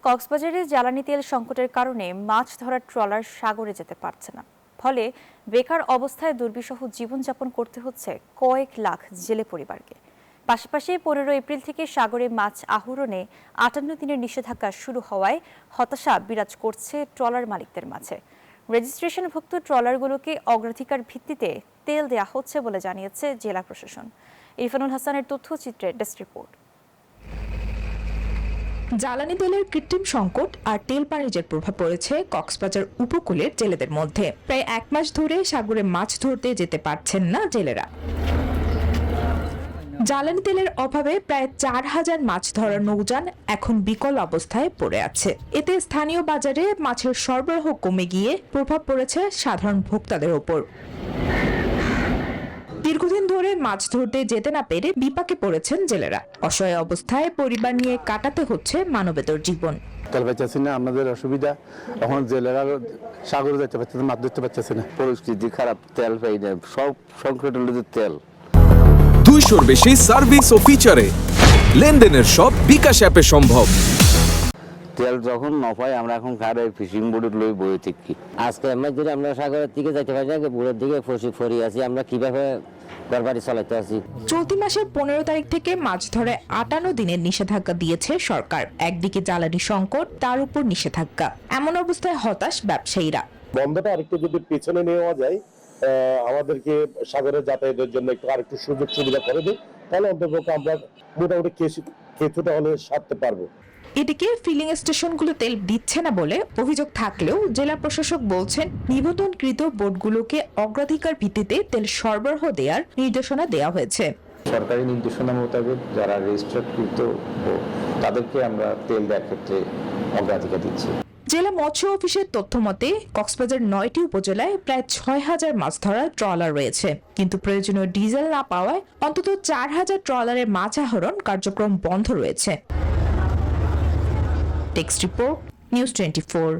কক্সবাজারে জ্বালানি তেল সংকটের কারণে মাছ ধরার ট্রলার সাগরে যেতে পারছে না। ফলে বেকার অবস্থায় দুর্বিষহ জীবনযাপন করতে হচ্ছে কয়েক লাখ জেলে পরিবারকে। পাশাপাশি 15 এপ্রিল থেকে সাগরে মাছ আহরণে 58 দিনের নিষেধাজ্ঞা শুরু হওয়ায় হতাশা বিরাজ করছে ট্রলার মালিকদের মাঝে। রেজিস্ট্রেশনভুক্ত ট্রলারগুলোকে অগ্রাধিকার ভিত্তিতে তেল দেওয়া হচ্ছে বলে জানিয়েছে জেলা প্রশাসন। ইরফানুল হাসানের তথ্যচিত্রে ডেস্ক রিপোর্ট। জ্বালানি তেলের কৃত্রিম সংকট আর তেল বাণিজ্যের প্রভাব পড়েছে কক্সবাজার উপকূলের জেলেদের মধ্যে। প্রায় 1 মাস ধরে সাগরে মাছ ধরতে যেতে পারছেন না জেলেরা। জ্বালানি তেলের অভাবে প্রায় 4000 মাছ ধরার নৌযান এখন বিকল অবস্থায় পড়ে আছে। এতে স্থানীয় বাজারে মাছের সরবরাহ কমে গিয়ে প্রভাব পড়েছে সাধারণ ভোক্তাদের ওপর। দীর্ঘদিন ধরে মাছ ধরতে যেতে না পেরে বিপাকে পড়েছেন জেলেরা। অসহায় অবস্থায় পরিবার নিয়ে কাটাতে হচ্ছে মানবেতর জীবন। তেল পাচ্ছি না, আমাদের অসুবিধা। এখন জেলেরা সাগরে যেতে পারছে না, মাছ ধরতে পারছে না। পরিস্থিতি খারাপ, তেল পাই না, সব সংকট হলো যে তেল। 200-র বেশি সার্ভিস ও ফিচারে লেনদেনের সব বিকাশ অ্যাপে সম্ভব। তেল যখন ন পাই আমরা এখন খারে ফিশিং বোর্ডে লই বই থেকে আজকে আমরা সাগরের দিকে যাইতে পারি না, বুড়ের দিকে ফরি আছি। আমরা কিভাবে বাড়ি চালাতে আছি। চলতি মাসের 15 তারিখ থেকে মাছ ধরে 58 দিনের নিষেধাজ্ঞা দিয়েছে সরকার। একদিকে জ্বালানি সংকট, তার উপর নিষেধাজ্ঞা। এমন অবস্থায় হতাশ ব্যবসায়ীরা। বন্ধটা আরেকটু যদি পেছনে নেওয়া যায়, আমাদেরকে সাগরে যাতায়াতের জন্য আরেকটু সুযোগ সুবিধা করে দিই, তাহলে অন্তত আমরা মোটামুটি কিছুটা হলে সারতে পারবো। এদিকে ফিলিং স্টেশনগুলো তেল দিচ্ছে না বলে অভিযোগ থাকলেও জেলা প্রশাসক বলছেন নিবন্ধনকৃত বোটগুলোকে অগ্রাধিকার ভিত্তিতে তেল সরবরাহ দেওয়ার নির্দেশনা দেওয়া হয়েছে। সরকারি নির্দেশনা মোতাবেক যারা রেজিস্টার্ডকৃত তাদেরকে আমরা তেল দেওয়ার ক্ষেত্রে অগ্রাধিকার দিচ্ছি। জেলা মৎস্য অফিসের তথ্য মতে কক্সবাজার 9টি উপজেলায় প্রায় 6000 মাছ ধরার ট্রলার রয়েছে, কিন্তু প্রয়োজনীয় ডিজেল না পাওয়ায় অন্তত 4000 ট্রলারের মাছ আহরণ কার্যক্রম বন্ধ রয়েছে। Text report, news 24।